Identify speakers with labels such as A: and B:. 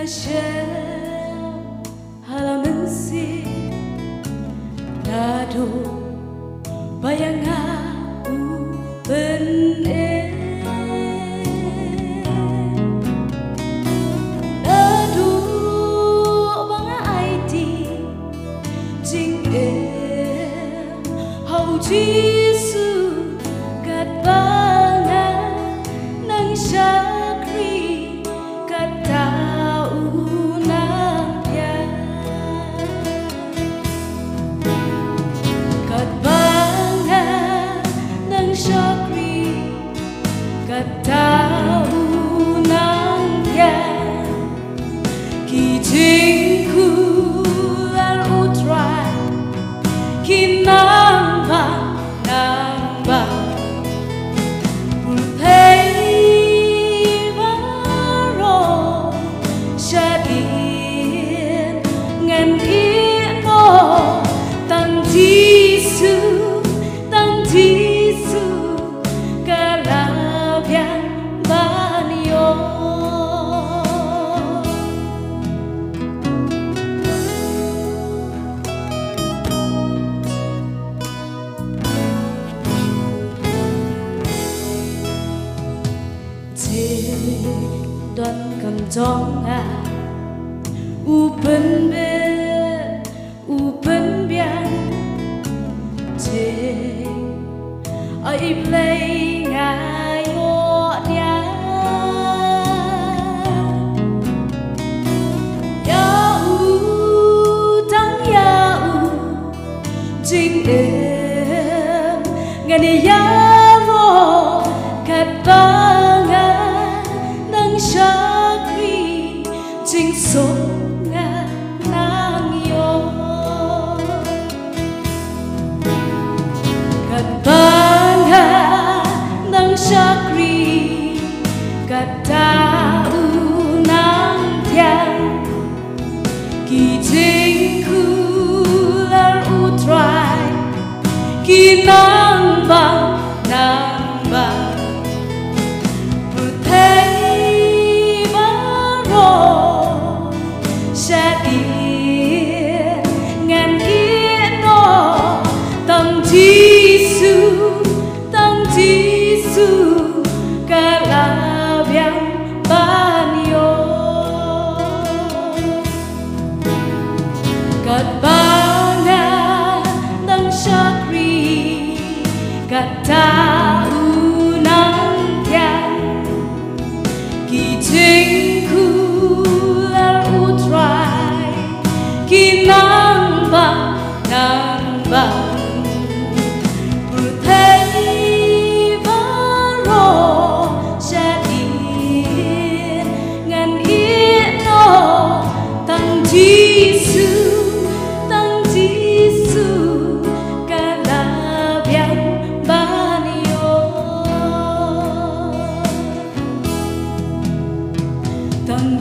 A: share halamansi nado bayangan bener nado banga ID jing hau jisu kat banga nang syakri kat tahu nangya kijingku lalu utrai kinamba namba pulpei baro syadin ngan ino tang jisu don cầm trong upen biang che ai play ngai o dia ya jing em ngani ya ro kat syakri jing songa nang yo kat bangga nang syakri kat tahu nang tiang ki jing kular utrai ki nang bang Jisu kalabiang banyo kat bangga nang syakri kat tahu nang tiang kijing kular utrai kinang bang Jisu kalabiang banyo tang